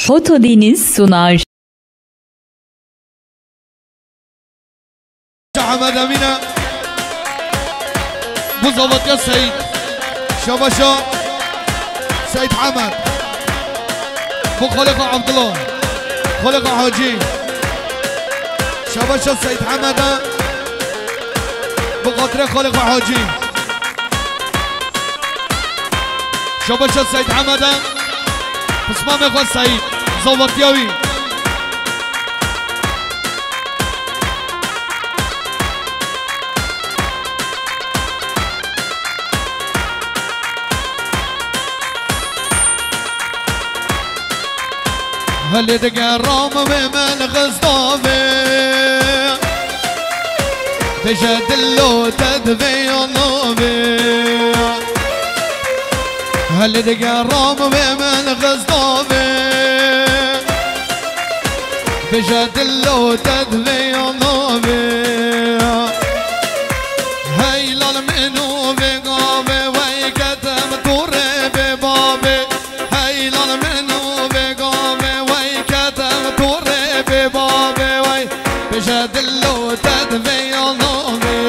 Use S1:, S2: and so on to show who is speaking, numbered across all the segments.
S1: Foto Deniz sunar.
S2: Ahmet Emine bu zavatya Seyit Şabaşa Seyit Ahmet bu Khalika Abdullah Khalika Hacı Şabaşa Seyit Ahmet'e bu Katre Khalika Hacı Şabaşa Seyit Ahmet'e Kısma Mekwa Seyit Zavatyavi هل تقرام من غزطافي بجد اللو تدفي النوبي هل تقرام من غزطافي بجد اللو تدفي النوبي هيلا المنو بقابي ويكتم طوري ببابي هيلا المنو بابي وي بجد اللو تدفي النوبي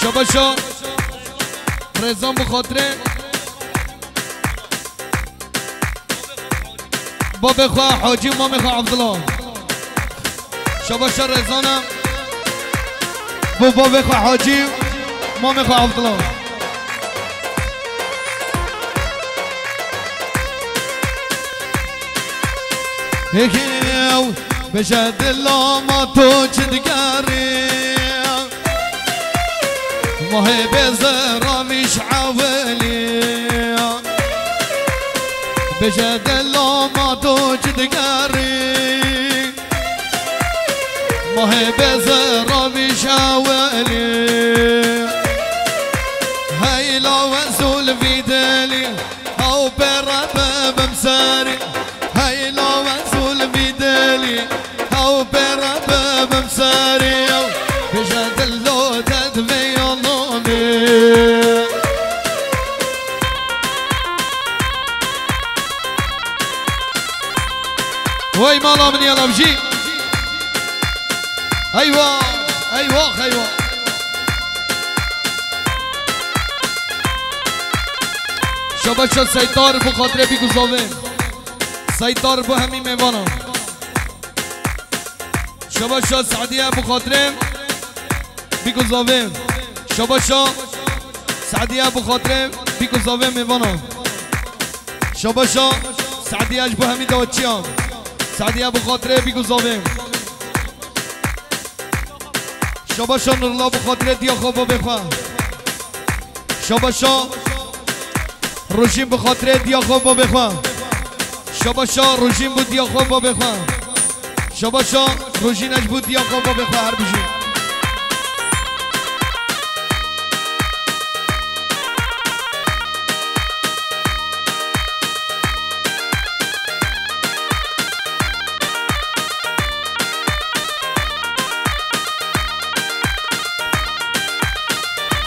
S2: شباشا رزان بخاطره باب خواه حاجی مام خواه عبدالله شباشا رزانم بو باب خواه حاجی مام خواه عبدالله هيكيو بجد الله ما توجد محب زرا مش عولي بجد الله ما توجد قري محب زرا مش عولي هاي لو انزل في دالي او برب بمساري هاي لو انزل في دالي او برب بمساري بجد الله تدفي وي مالا من يلا بجي ايوه ايوه ايوه شباشا سيطار بو خاطره بي گزاوه سيطار بو همي ميوانا شباشا سعديه بو خاطره بي گزاوه شباشا سعديه بو خاطره بي گزاوه ميوانا شباشا سعديه بو همي دوچيام سعديه ابو خاطره بيگوزاوه شباشا نور الله ابو خاطره دیا خوابا بخوا شباشا روشین ابو خاطره دیا خوابا بخوا شباشا روشین بود دیا خوابا بخوا شباشا روشینش بود دیا خوابا بخوا هر بجی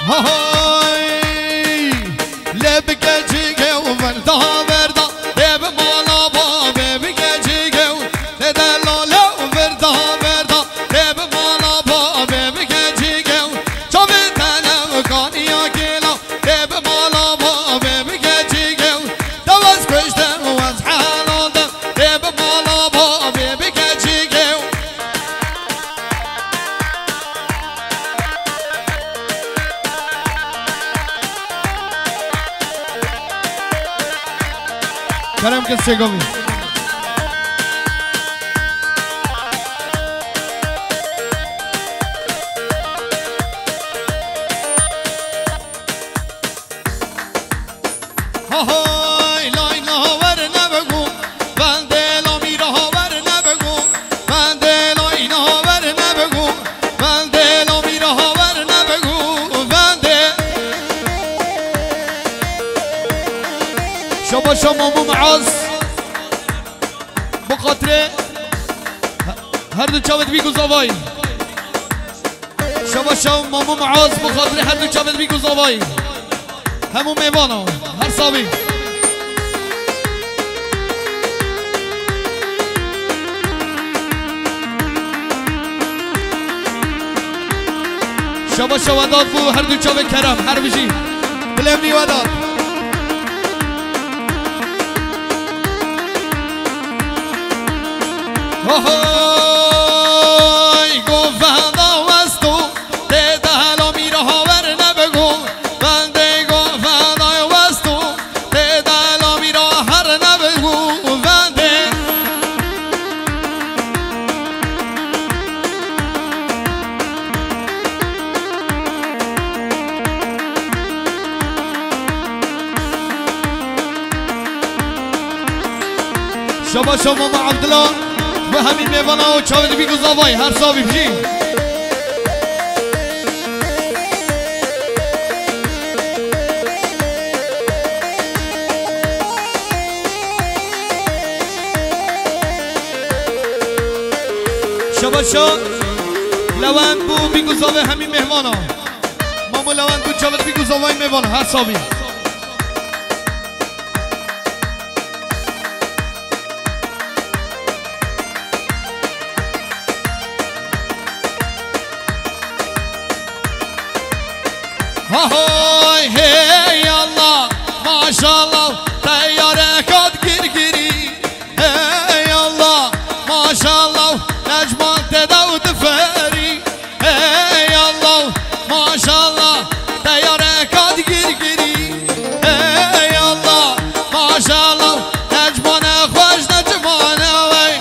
S2: هاي لبك جيجي وفردا فردا لب مالا بابي بك جيجي ندلو لو فردا فردا لب مالا بابي بك جيجي شوفت انا وكاني اكيلا لب مالا بابي بك جيجي دواز كشتم واز حالودم لب مالا بابي بك جيجي كلام قصة قوي هاي لا إله ورنا بقوم بندي لا ميرا ورنا بقوم بندي لا إله ورنا بقوم بندي لا ميرا ورنا بقوم شبا مامو معاذ بخاطر هر دو چاوت بی گزاوای شبا مامو معاذ بخاطر هر دو چاوت بی گزاوای همو میوانا هر صابی شبا وداد بو هر دو چاوت کرم هر بجی بلمنی وداد های گفتا وستو دیده هلا میره هاور نبگو بنده گفتا وستو دیده هلا میره هر نبگو بنده شبا ماما عبدالله و همین میوانا و چاوید بی گذاوای هر صابی بجی شبا لوند بو بی گذاوه همین میوانا مامو لوند بو چاوید بی گذاوای میوانا هر صابی هاي هي الله ما شاء الله طيارك تجري هي الله ما شاء الله نجمان تداود فاري هي الله ما شاء الله طيارك تجري هي الله ما شاء الله نجمان خوش نجمان وي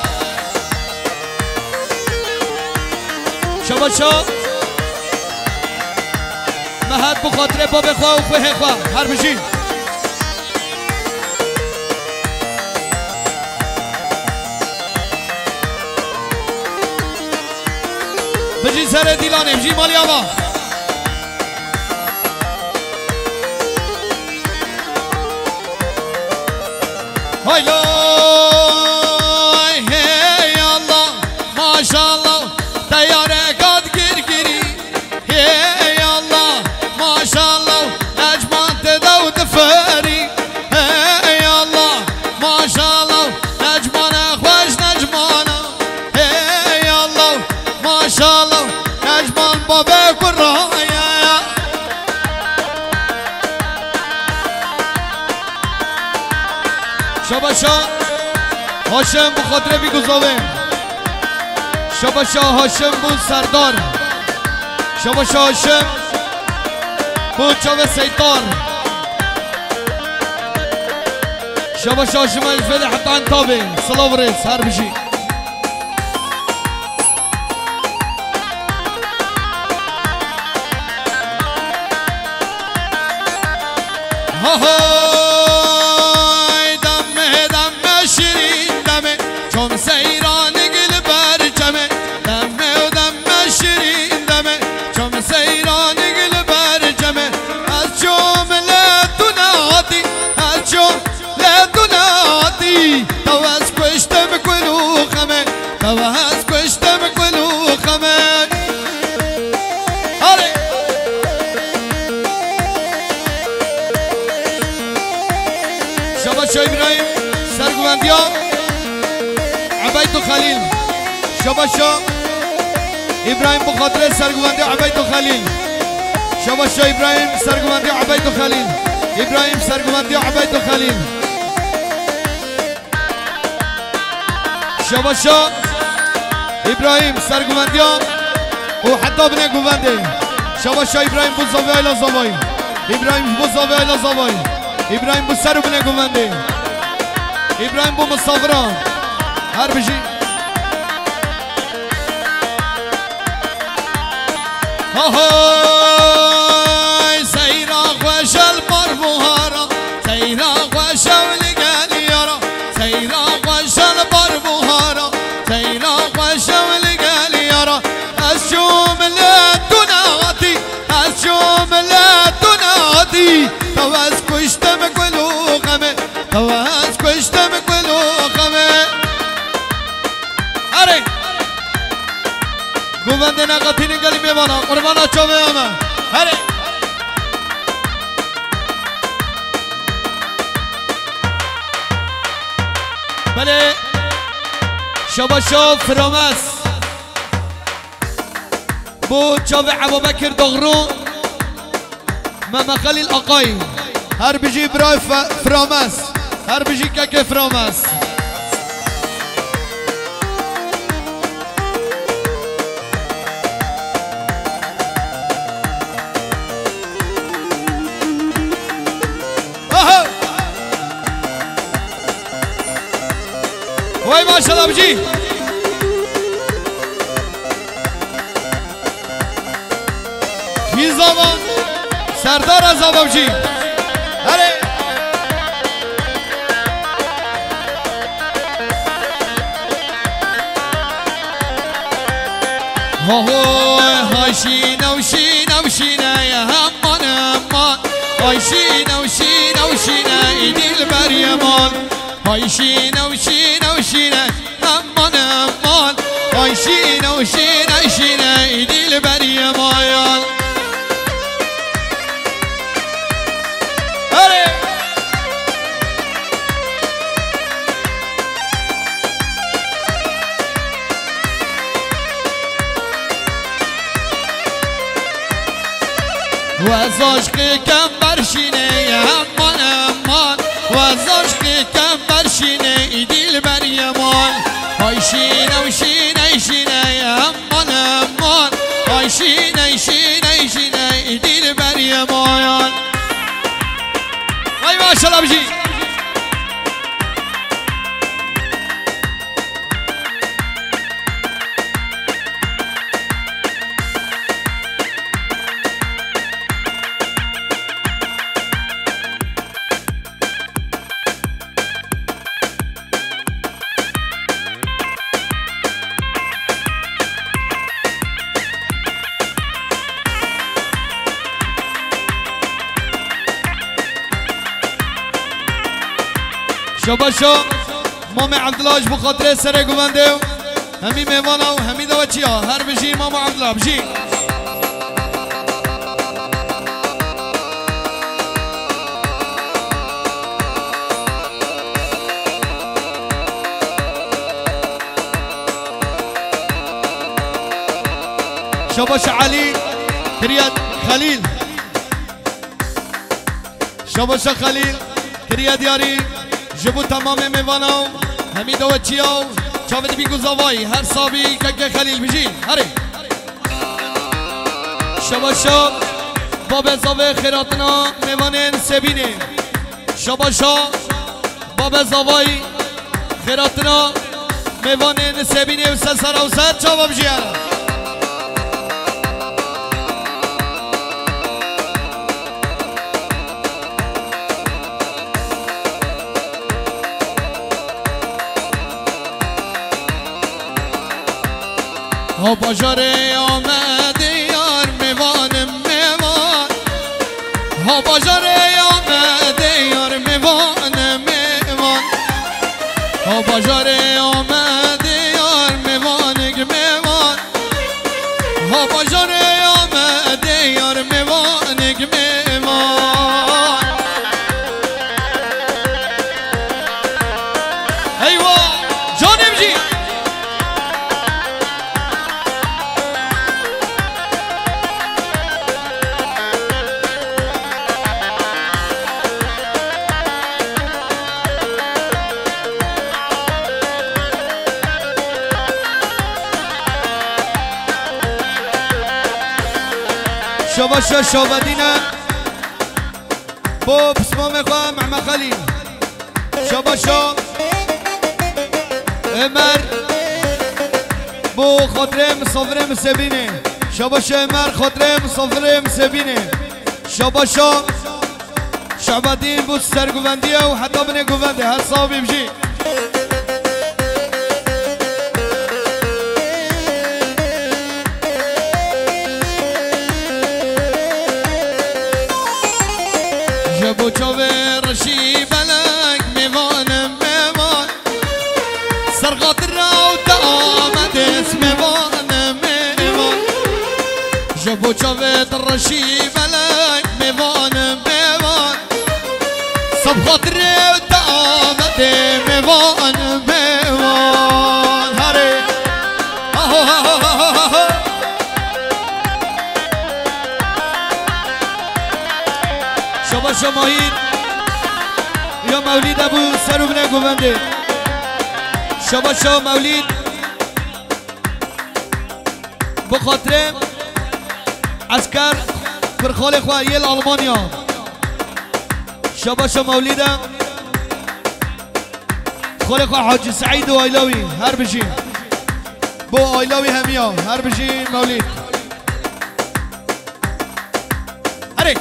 S2: شباب مهد بخاطر باب خواه و خواه خواه هر بشین بجین سر دیلانه بجین مالی آبا های لای هی الله ما شاء الله دیاره کاد گیری هی الله ما شاء الله نجمان تداود فاري هي الله ما شاء الله نجمان خوش نجمان هي الله ما شاء الله نجمان بابك والرايا شبا هاشم بخاطر بی گذاوه شبا هاشم بود سردار شبا هاشم بود چاوه سیطار شبا هاشم الفل حتى عن طابه صلاة ورئيس هر بشي هاي دمه دمه شیرین دمه چون سیران گل برجمه دمه و دمه شیرین دمه چون سیران گل برجمه از جمله دناتی از جمله دناتی تو از کشتم کلو خمه تو از کشتم کلو خمه شبا ابراهيم سرگوندیا عبید و خلیل شبا ابراهيم بخاطر سرگوندیا عبید و خلیل شبا ابراهيم سرگوندیا عبید و خلیل ابراهيم سرگوندیا عبید و خلیل شبا ابراهيم سرگوندیا و حتی بنه گوونده شبا ابراهيم بوزاوی ایلا زاوی ابراهيم بوزاوی ایلا زاوی ابراهيم بو سر بنه گوونده ابراهيم بو مسافران هر بجی های سیراغ و شل باربوهارا سیراغ و شل گلیارا سیراغ و شل باربوهارا سیراغ و شل گلیارا از جمله دناتی از جمله دناتی تو از کشتم گلو غمه تو میوانا قربانا چوبه همه هره بله شباشو فرامس بو چوبه ابوبکر دغرو ماما خلیل آقای هر بجی برای فرامس هر بجی که فرامس وای ماشاءالله بجی کی زمان سردار از بجی هره های شینه و شینه و شینه یا همان همان های شینه و شینه و شینه ای دل بر یمان های شینه و شینه و شینه همان همان های شینه و شینه شینه ای دل بر یمان و از عشق کم برشینه همان همان و از عشق کم برشینه ای دل بر یمان های شینه و شینه شینه همان همان های شینه شینه شینه ای دل بر یمان های ماشاءالله بجی شباشو مامی عبدالله بخاطر سر گوونده همی میوانا و همی دوچی ها هر بجی ماما عبدالله بجی شباش علی كرياد خليل شباش خليل كرياد ياري جبو تمام میوانو همی دو چیاو چاوید بی گزاوایی هر صابی که خلیل بجی هره شباشا باب زاوه خیراتنا میوانن سبینه شباشا باب زاوای خیراتنا میوانن سبینه و سر و سر چاوا بجی هره ها باجاره آمده یار میوانم میوان ها باجاره آمده یار میوانم میوان ها باجاره آمده یار میوانگ میوان ها باجاره آمده یار میوانگ میوان ایوا جانم جی شباشا شابدينا بو بسمام خواه مع خليل شباشا امر بو خاطره مسافره مسبینه شباشا امر خاطره مسافره مسبینه شباشا شعبدين بو سرگوندیه و حتی بنه گونده هر صاحبی بجی جبو چاوه رشی بلک میوانم میوان سرغات راو تا آمد اسم میوانم میوان جبو جوید رشی بلای میوان میوان سب خاطر دامد میوان میوان هره شما شماهید یا مولید ابو سرو بنه گوونده شما مولید بخاطر عسكر فرخال خوایل آلمانیا شباشا مولیدم خال خواه حاج سعید و آیلاوی هر بشین بو آیلاوی همیا هر بشین مولید هره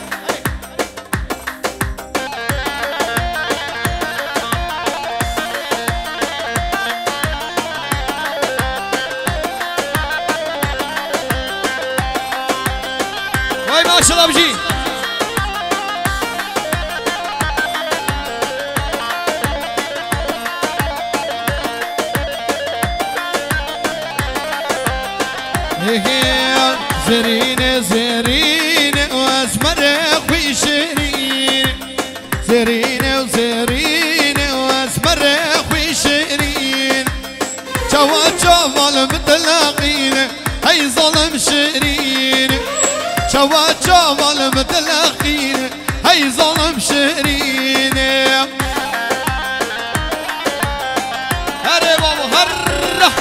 S2: وای ماشاءالله بجی زرين زرين واسمر خوي شيرين زرين وزرين واسمر خوي شيرين جوا جمال متلاقين هي ظلم شيرين جوا جمال متلاقين هي ظلم شيرين هري بابا هره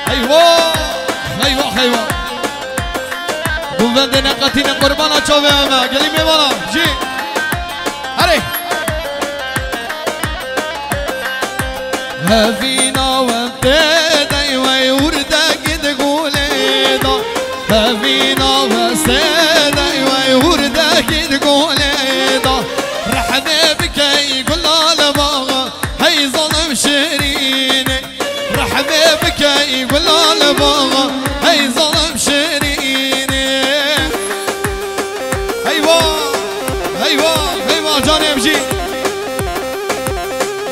S2: ايوه گوونده نقاطین قربانا چاوه همه گلی میوانا جی هره هفینا وانته دی وی ورده گد گوله دا هفینا وسته دی وی ورده گد گوله دا رحمه بکی گلال باغا هی ظلم شرینه رحمه بکی گلال باغا هی ظلم شرینه ایوا جان امجی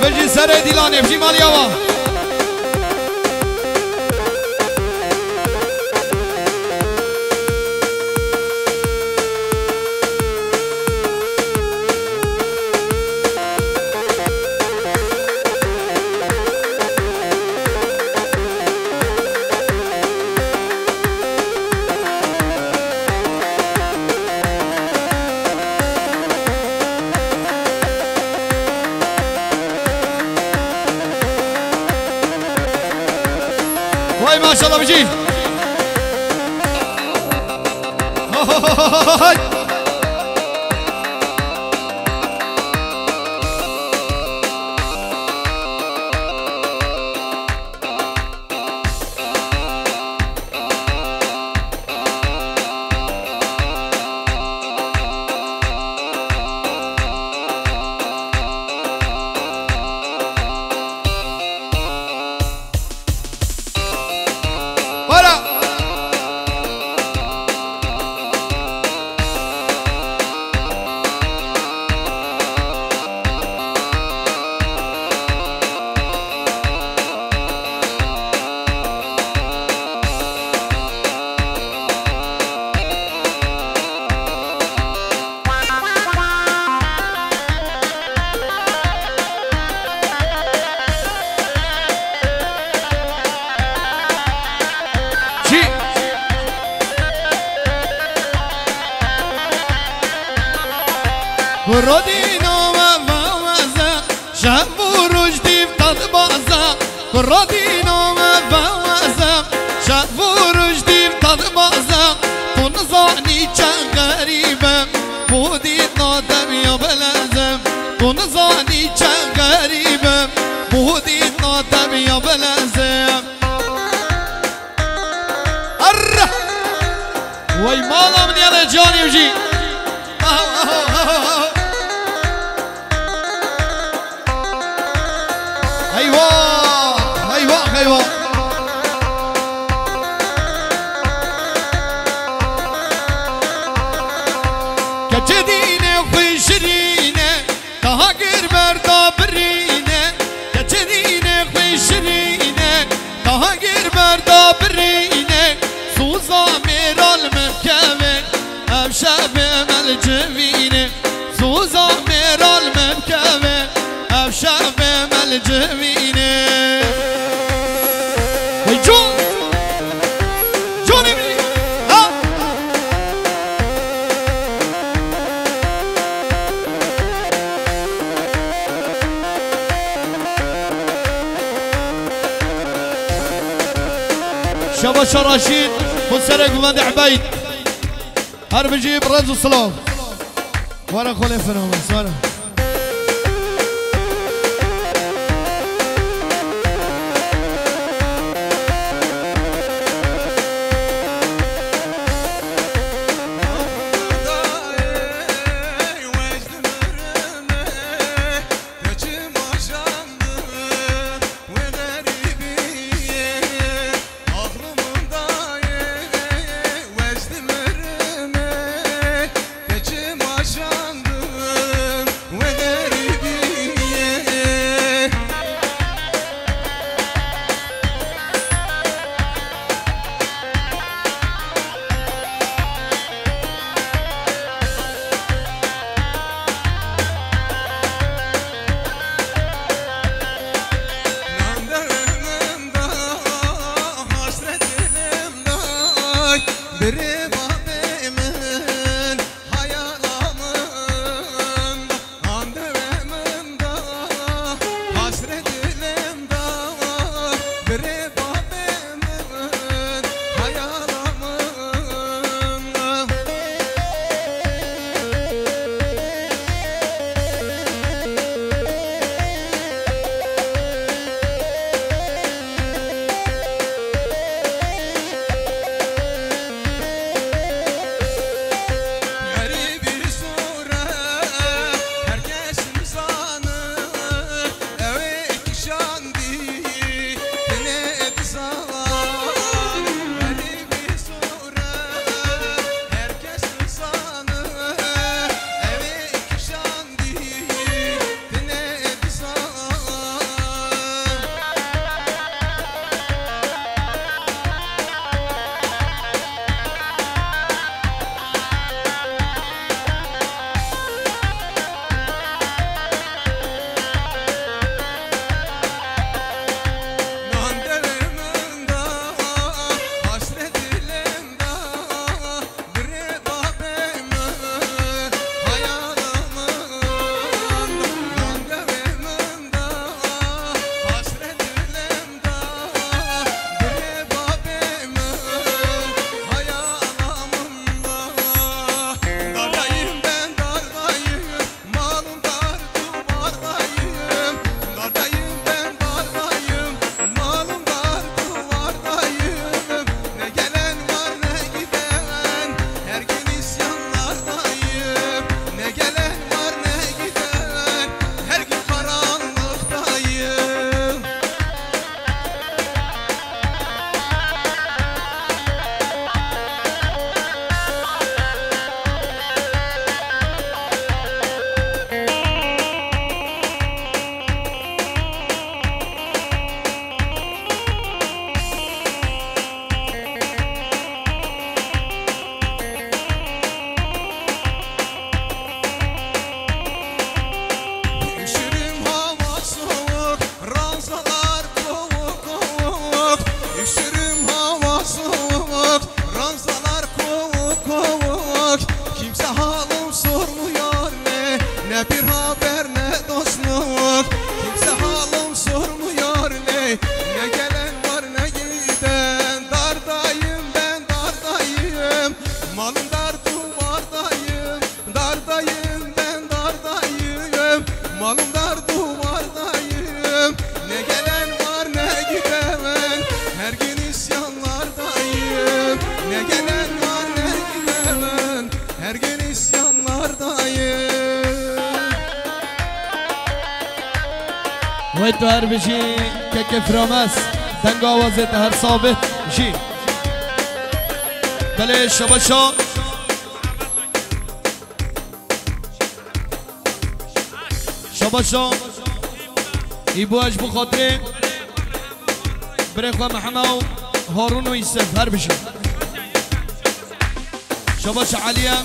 S2: بجی سر دیلان امجی مالی آوا وای ماشاءالله بجی برودينا وفوزا شافوا رشدي بطد بازا برودينا وفوزا شافوا رشدي بطد بازا تنظاني كان غريبا بودي نادم يا بلازم تنظاني كان غريبا بودي نادم يا بلازم أره وي مالا من يلا جاني وجي ايوه كجدينه خوي شرينه تهاجر بردا برينه كجدينه خوي شرينه تهاجر وقير مردا برينه سوزا ميرال مبكبه افشاب ملجبينه سوزا ميرال مبكبه افشاب ملجبينه جون جوني ها شباش رشيد منسرق ومد عبيد هرب جيب رز وصلاف ورا خلي فنومس ورا ويت هر بشي كيف رامس دنگا وزيت هر صابت بشي بلي شبشا شبشا يبواش بخاطري بريخوا محمد هارون ويسف هر بشي شباش عليا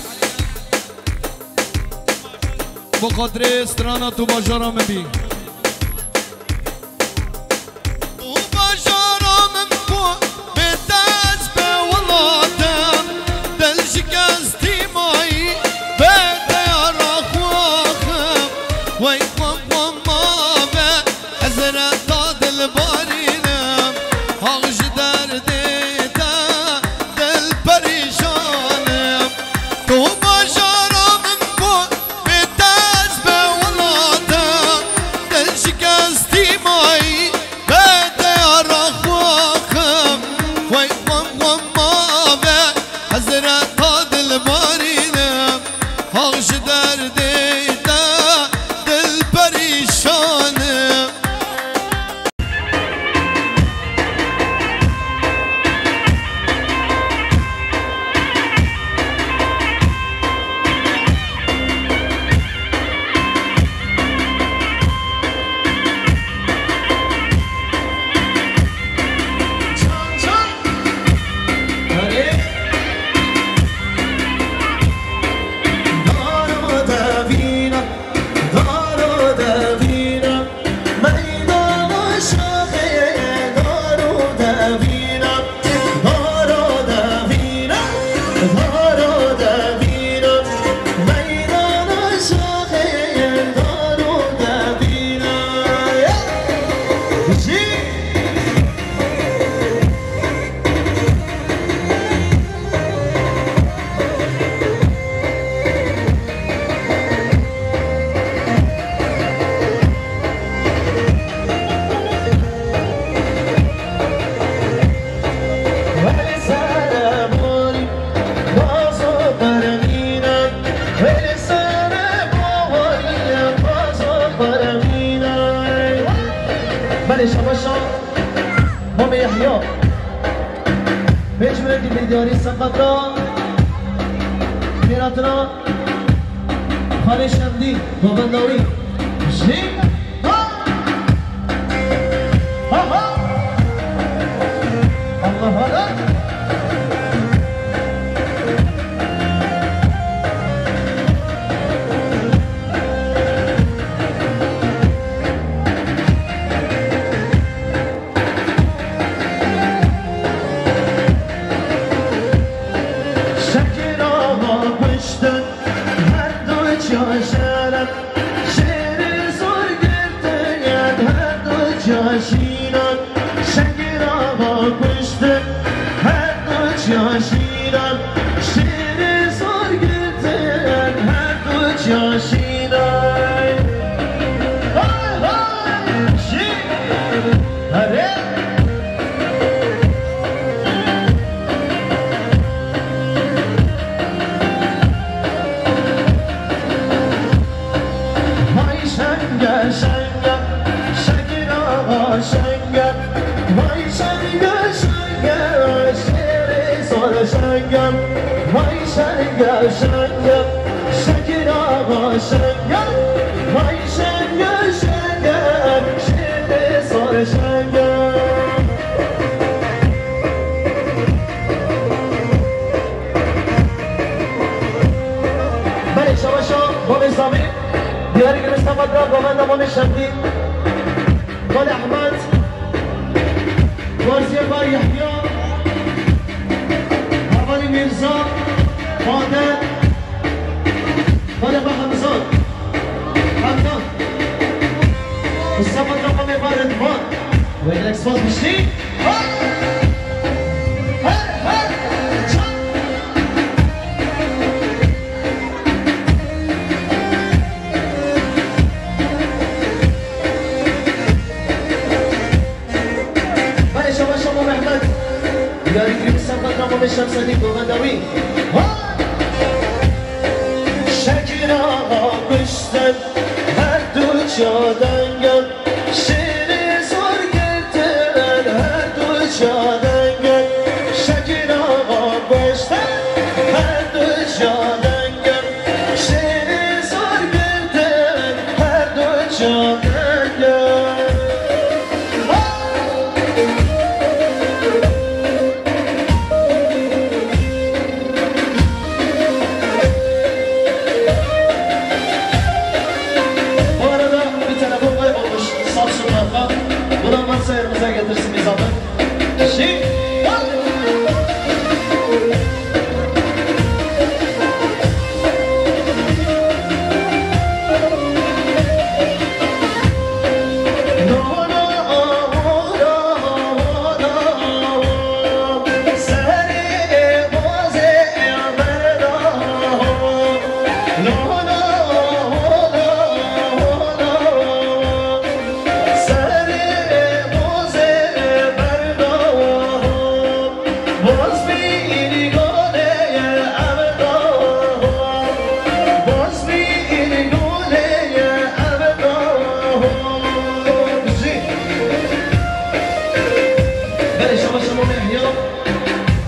S2: بخاطر استرانا تو باجارا مبي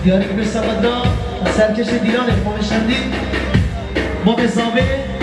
S1: دیاری که سمدنا سرکش دیران ما شندی ما به زابه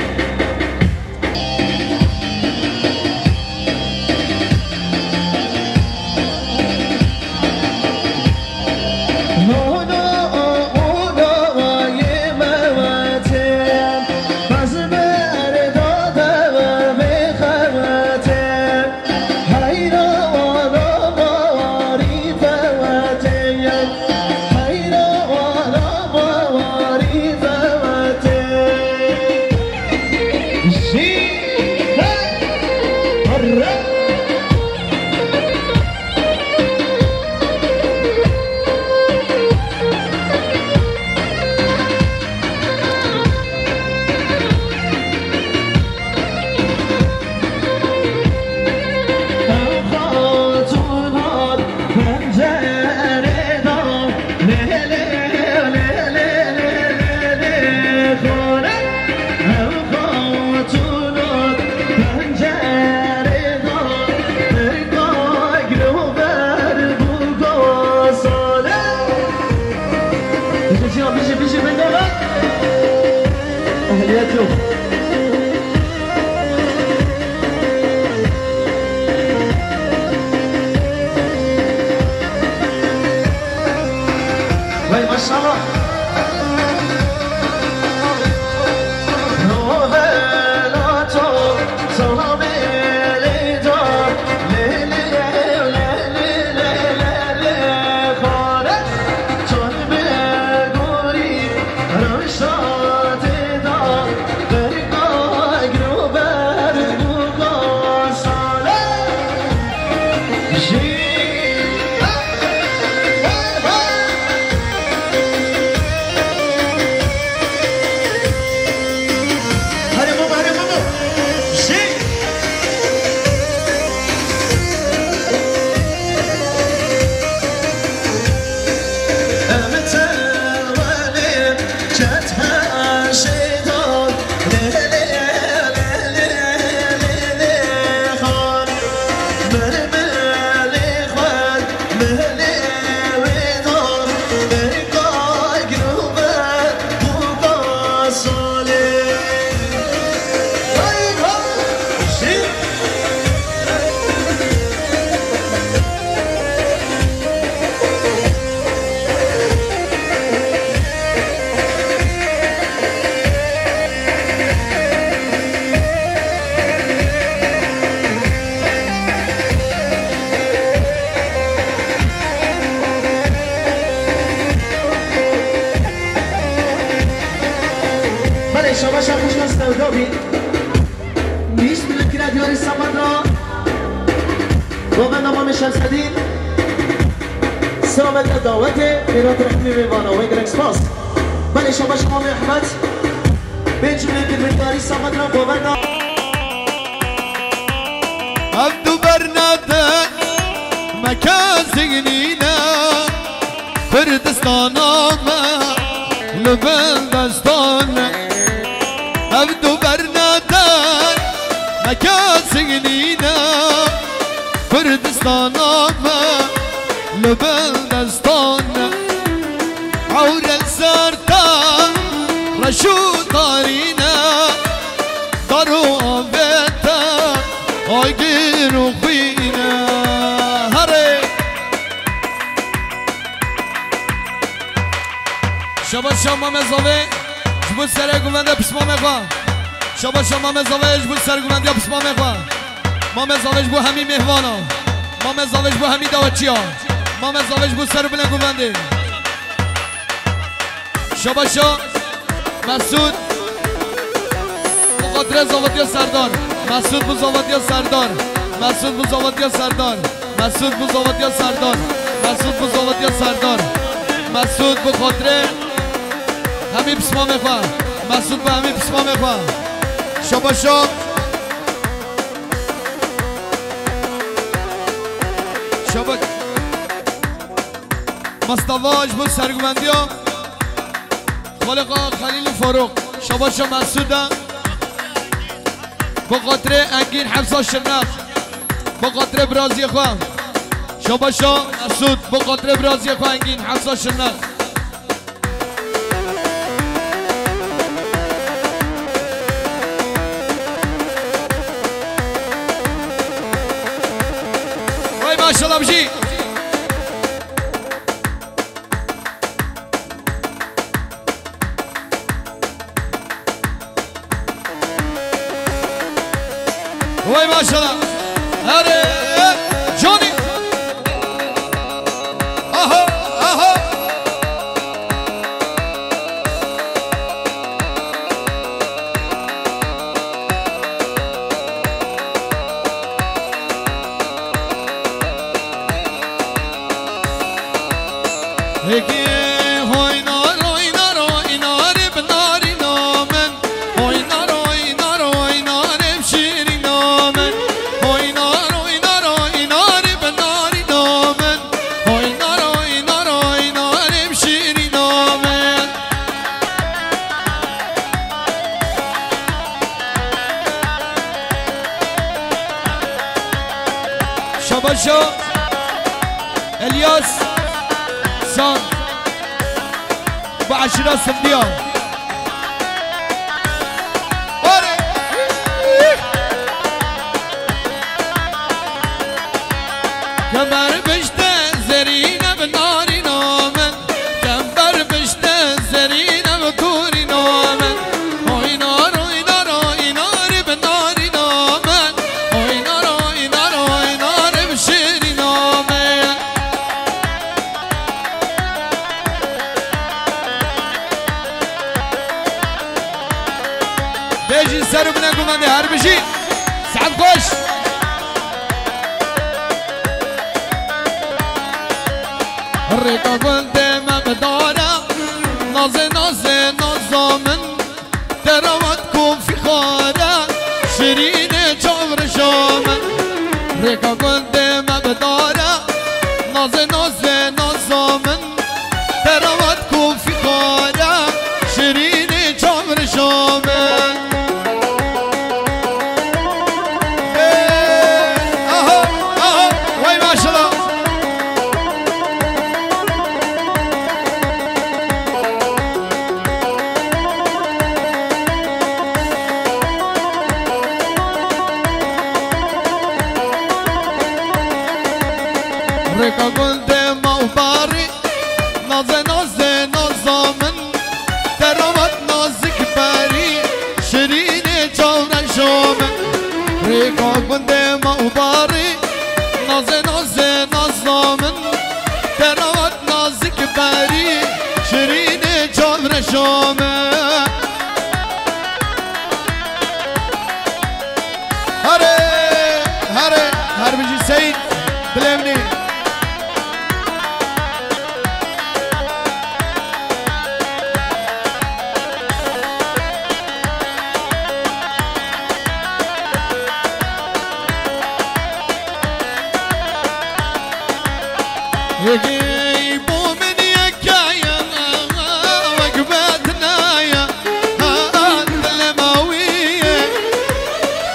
S1: شما شبوش نستودا بید نیست بلد که دیاری سمت را با من نمام شمسدین سامت دعوت ایرات رحمی میوانا و اگرک سپاس بله شما محمد بینجونه که دیاری سمت را با من
S2: عبدو برناده مکان زگنینه کردستان آمه لبندستانه عبدو برنادان مكان سجنينا كردستان ما لبلدستان عور الزرطان رشو طارينا دارو عبتا عاقر خوينا هري شبا شما مزاوي جبود سره گوونده پس ما میخواه شما مزاویش بود سر گوونده پس ما میخواه ما مزاویش بود همین مهوانا ما مزاویش بود همین داوچی ها ما مزاویش بود سر بلند گوونده شما مسعود مقادره زاوادی سردار مسعود بود زاوادی سردار مسعود بود زاوادی سردار مسعود بود زاوادی سردار مسعود بود زاوادی سردار مسعود بود خاطره همین پسما میخواه مسعود با همین پسما میخواه شباشا مصطفاش بود سرگمندی ها خالقا خلیل فاروق شباشا مسعوده با قطره انگین حفظا شرنخ با قطره برازی خواه شباشا مسعود با قطره برازی خواه انگین حفظا شرنخ وای ماشاءالله بجی وای ماشاءالله اره جونی آها آها هیکی شباشا الياس سان بعشرة سنديا كبر بشته زرينة بناري نامن كبر بشته زرينة بطوري نامن هاي نار هاي نار هاي نار بناري نامن هاي نار هاي نار هاي نار بشيري نامن بيجي سرو بنكم عندي هربشي سعد خوش الرقا كنت مقدارة نازي نازي نظامن تروتكم في خارة شيرين جبر شامن الرقا كنت مقدارة نازي نازي نظامن تروتكم في خارة شيرين جبر شامن وای ماشاءالله ريكا قلت موباري نازي نازي نظامن تروت نازك باري شيرين جورا شومن ريكا قلت موباري نازي نازي نظامن تروت نازك باري شيرين جورا شومن هري هري هربجي سيد بلمني يجيبوا من يكايا وقبتنا يا هاد الماوية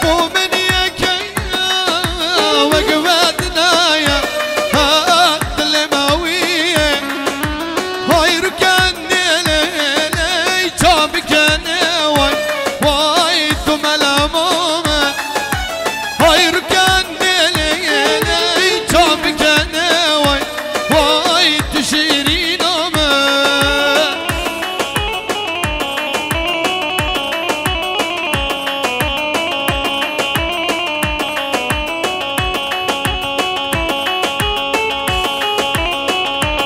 S2: بو من يكايا وقبتنا يا هاد الماوية هاي ركان ليلي جابك نواي واي تملامومة هاي ركان ليلي جابك نواي واي تشيرين أما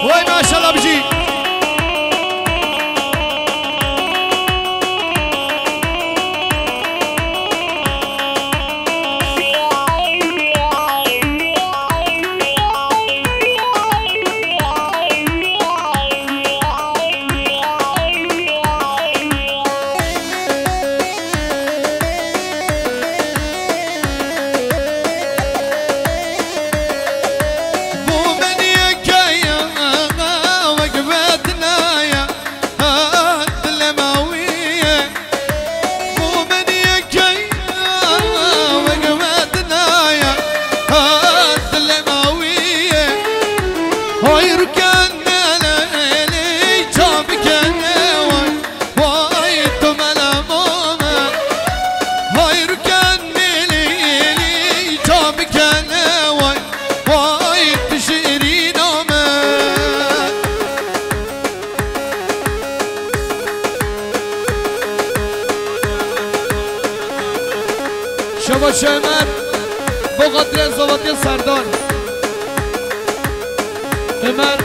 S2: واي ما شاء الله بجي شباش امر بقدر زوادی سردار امر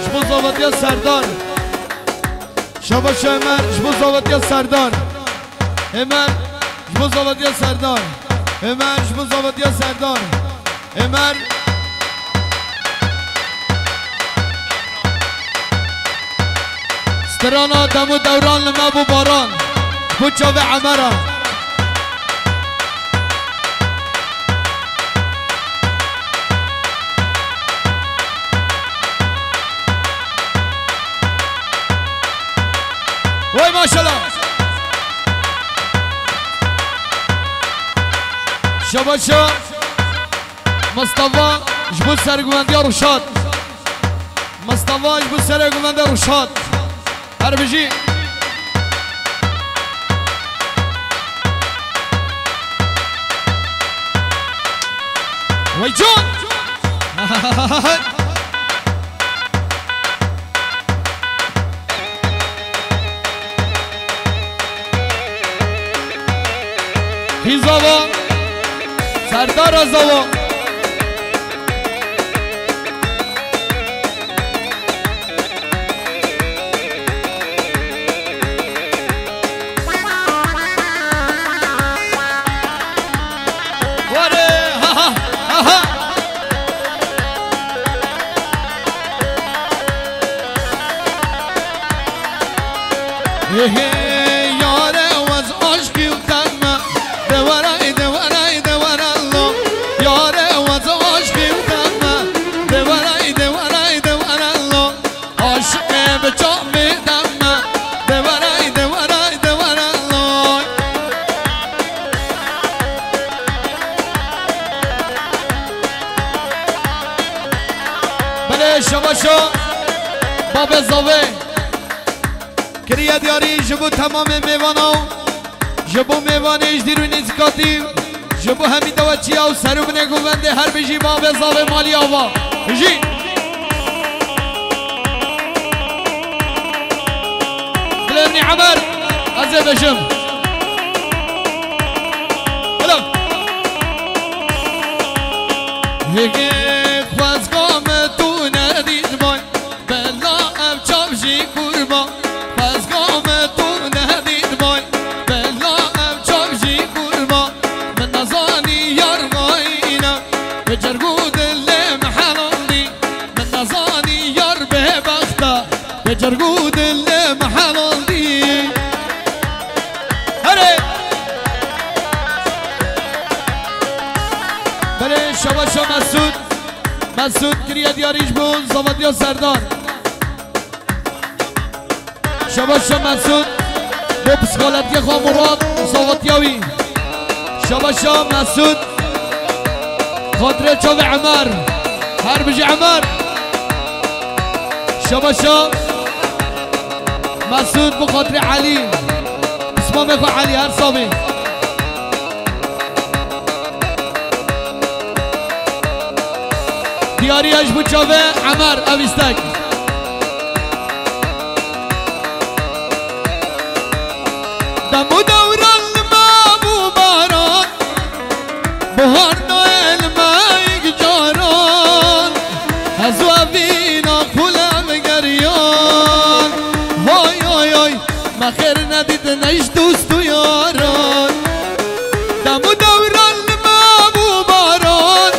S2: جبو زوادی سردار شباش امر جبو زوادی سردار امر جبو زوادی سردار امر جبو زوادی سردار امر سترانا دمو دوران لما بو باران بو چاوه عمرا وای ماشالله شباشا مصطفى جبو سرگوندی روشاد مصطفى جبو سرگوندی روشاد هر بجی وای جون هیزاوا سردار ازاوا واره ها ها ها ها یاره واز عشقی و تمه دوره دوره دوره الله یاره واز عشقی و تمه دوره دوره دوره الله عاشق به جام دمه دوره دوره دوره الله بله شباشو باب زاوه کریه دیاری جبو تمام میوانا جبو میوانش دیروی نزکاتی جبو همی دوچی او سرو بنه گوونده هر بجی باب زاوه مالی آوا جی بلرنی عمر ازه بشم بلم یکی خوزگام تو ندید بای بلا ام چابشی kurban خوزگام تو ندید بای بلا ام چابشی kurban من نزانی یار ماینم به جرگو دل محلالی من نزانی یار به بختا به جرگو دل محلالی هره بله شباشا مسعود کریه دیاریش بود زوادیا سردار شباشا مسعود با پسکالتی خواه مراد زوادیاوی شباشا مسعود خاطره چاوه عمر هر بجی عمر شباشا مسعود بخاطر علی اسمه میخوا علی هر صابی دیاریش بود چاوه عمر اویستک دمو دوران ما بو باران بهار نویل مایگ جاران هزو اوینا کلم گریان های های های مخیر ندید نش دوست و یاران دمو دوران ما بو باران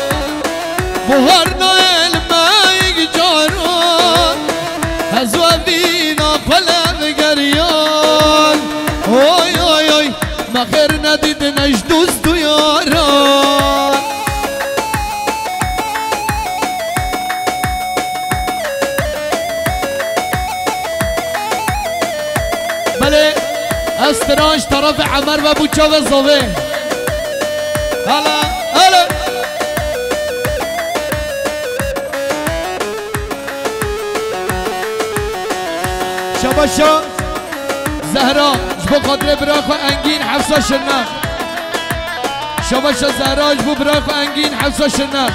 S2: بهار نویل مایگ جاران هزو اوینا کلم گریان اوی اوی اوی مخیر ندید نش دوست و یاران بله استرانش طرف عمر و بوچا و زاوه هلا هلا شباشا زهرا جبو خاطره براک و انگین حفظا شرنخ شباشا زهرا جبو براک و انگین حفظا شرنخ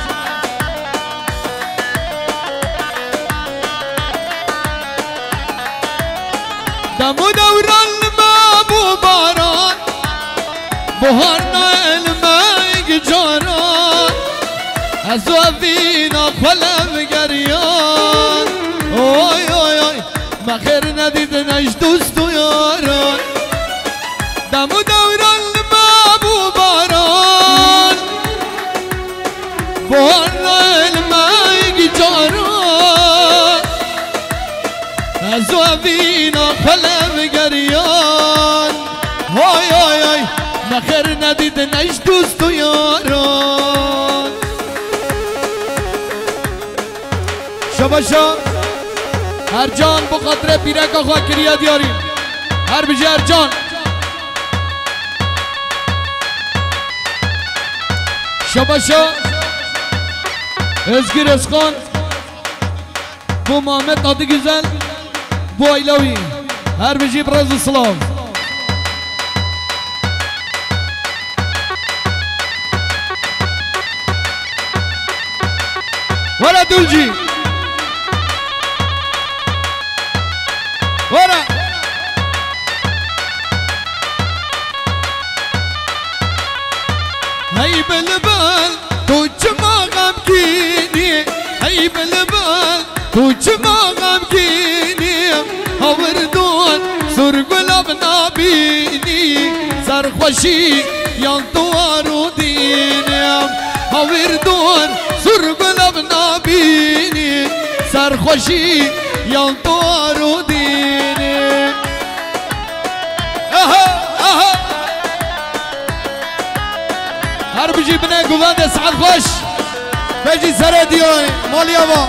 S2: دمو دوران ما بو باران بهار نایل مایگ ازوافينا خلم قريان اوي اوي اوي ما خير نديدنا ايش دوستو ياران دمو دوران المابو باران بوانا الماي جاران ازوافينا خلم قريان اوي اوي اوي ما خير نديدنا ايش دوستو ياران شباشا هر جان بخاطر پیرک آخوا کریا دیاریم هر بجی هر جان شباشا ازگیر اسخان بو محمد آدی güzel بو ایلاوی هر بجی براز اسلام ولا دولجي ورا هاي بالبال توج ما غمكيني هاي بالبال توج ما غمكيني هوردون سرق لبنا بيني زر خوشي ينطوارو ديني هوردون سرق لبنا بيني زر خوشي ينطوارو ديني اها اها هر بجي بنا قوان سعد خوش بيجي سرديوي مالي ابا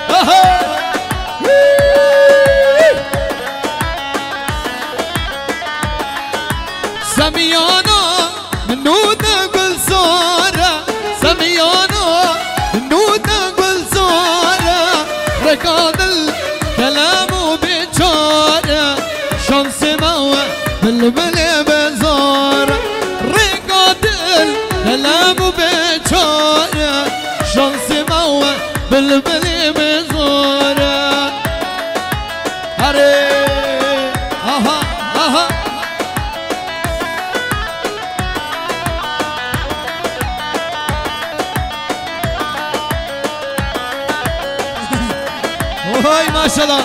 S2: اها سميانا من نودا قل صارة سميانا من نودا قل صارة ركض الكلام بجارة شمس موى بالبلي بزارة ركض الكلام بجارة شمس موى بالبلي بزارة هري اها اها هاي ما شاء الله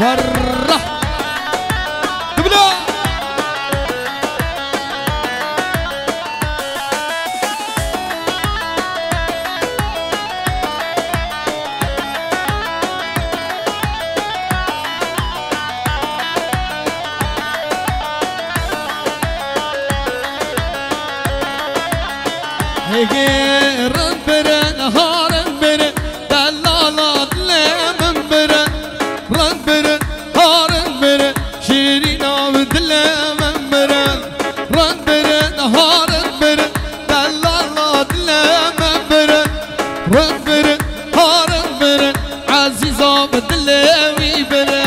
S2: مرة تبلا هيك ربنا نهار بنا دلالات لمن بنا ربنا نهار بنا شيرينا بدلا من بنا ربنا نهار بنا دلالات لمن بنا ربنا نهار بنا عزيزة بدلا ويبنا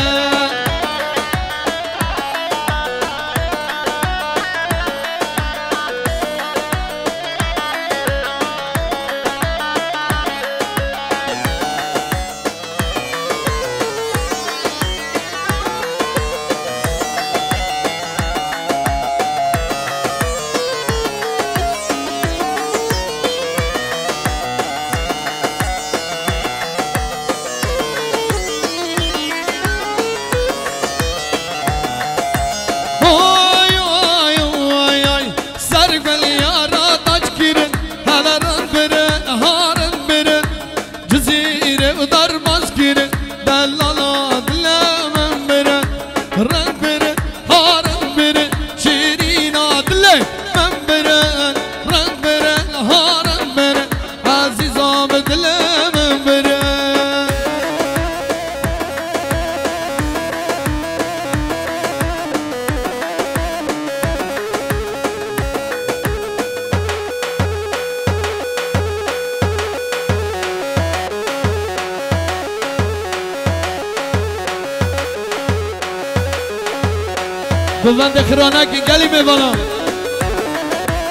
S2: گوند خرانک گلی میبانم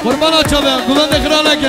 S2: قربان آچابه گوند خرانک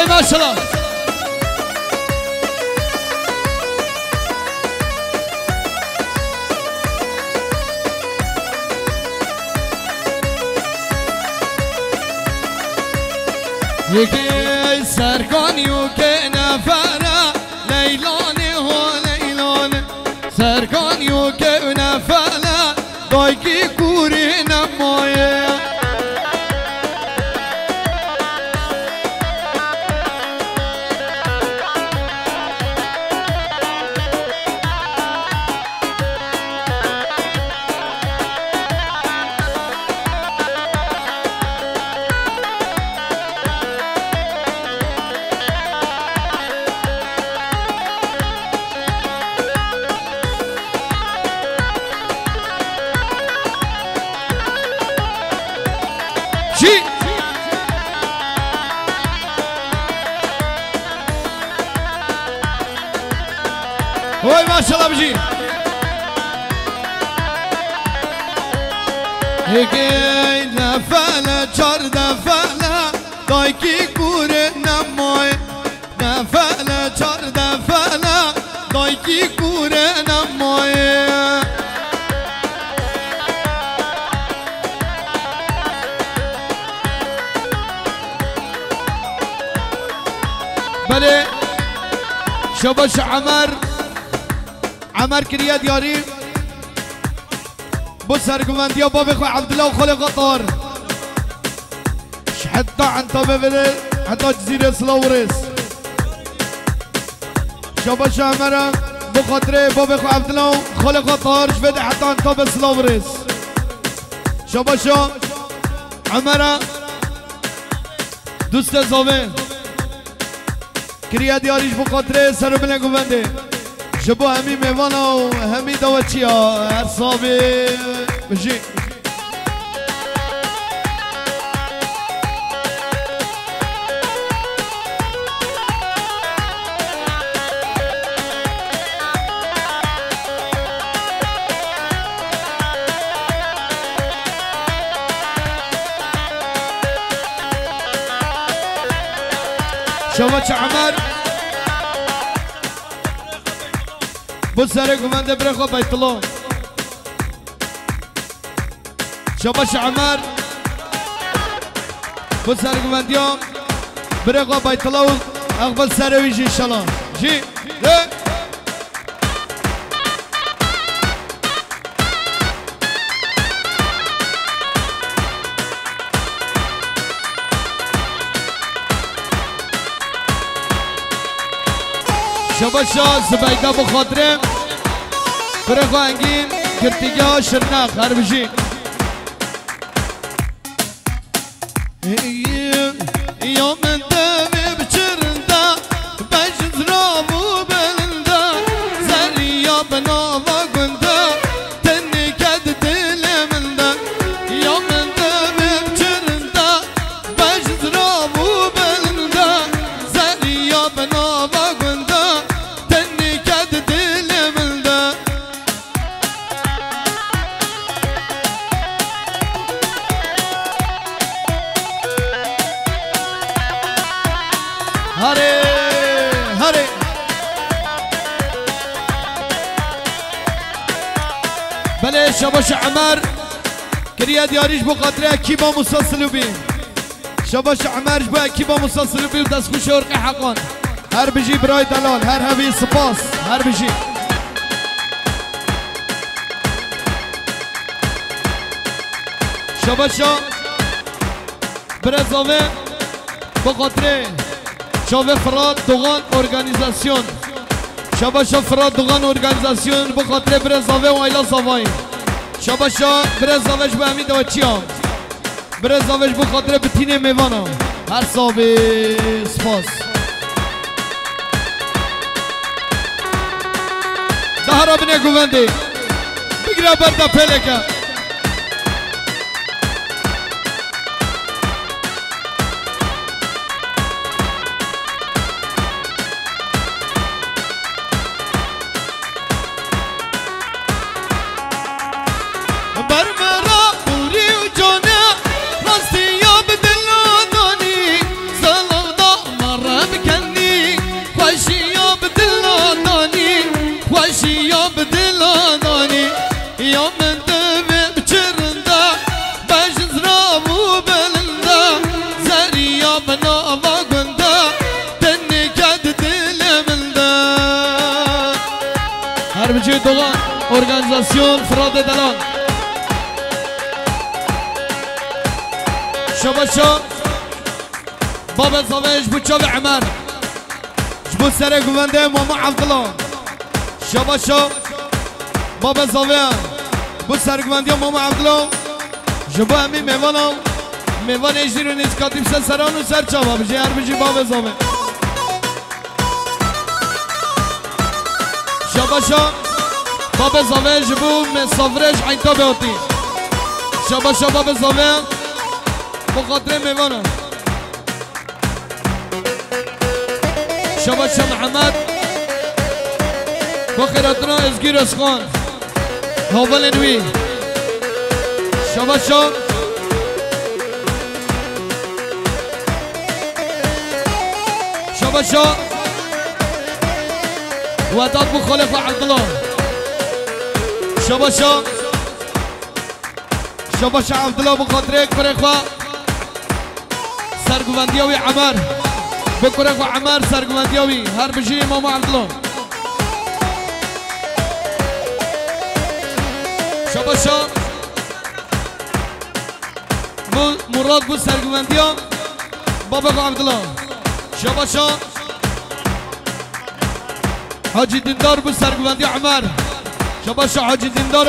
S2: وای ماشاءالله یکی سرکانی و که نفره لیلانه ها لیلانه سرکانی و که نفره دایکی کوری نمایه وای ماشاءالله بجی یکی نفله چار دفله دایکی کوره نمای نفله چار دفله دایکی کوره نمای بله شباش عمر كريا دياري بصر كمان ديا بابي خو عبد الله وخلق قطار حتى عن طبيب حتى جزيرة سلاوريس شباش عمر بخاطر بابي خو عبد الله وخلق قطار شفت حتى عن طبيب سلاوريس شباش عمر دوست زاوين كريا دياريش بخاطر سر بلن گوونده شبو همی میوانا و همی دوچی ها هر صابی بجی شباچ عمر بسره كمان برخو بيت الله شباش عمر بسره كمان ديوم برخو بيت الله اقبل سره ويجي ان شاء الله جي شباشا زبايدا بخاطرم برخو انگين كرتيجا شرناخ هربجي يوم دمي بشرندا بجزرابو بلندا زريا بنابا قندا تني كد تلمندا يوم دمي بشرندا بجزرابو بلندا زريا بنابا قندا هري بله شباش عمر كريا دياريش بقدره كيبا مسلسلو بين شباش عمر جبا كيبا مسلسلو بين ودسكو شورقي حقان هر بجي براي دلال هر هبي سپاس هر بجي شباشا برزاوه بقدره شبه فراد دوغان ارگانیزاسیون شباشا فراد دوغان ارگانیزاسیون بخاطر برزاوه و ایلا زاوای شباشا برزاوهش به همین دوچی هم برزاوهش بخاطر بتین میوانا هر صابه سپاس ده را بینه گوونده بگیره برده پلکه باشی یا بدلانانی یا من دمی بچرنده بجز رابو بلنده زری یا بنا و گنده تنی کد دل منده هر بچه دوغان ارگانیزاسیون فراد دلان شباشا بابا زاویش بود چاوی عمر جبو سره گونده ماما عبدالله شباشا بابا زاویه بود سره گونده ماما عبدالله جبو همی میوانم میوان اجدی رو نیز کاتیب سر سران و سر چاوا بجی هر بجی بابا زاویه شباشا بابا زاویه جبو مسافرش عینتا بیاتی شباشا بابا زاویه بخاطر میوانم شباشا محمد بخيراتنا ازگیر اسخان هاول نوی شباشا شباشا وداد بخالف عبدالله شباشا شباشا عبدالله بخاطر کرخوا سرگوندیاوی عمر بکره و عمر سرگوندیاوی هر بجی ماما عبدالله شباشا مراد بود سرگوندیا بابا عبدالله شباشا حاجی دیندار بود سرگوندی عمر شباشا حاجی دیندار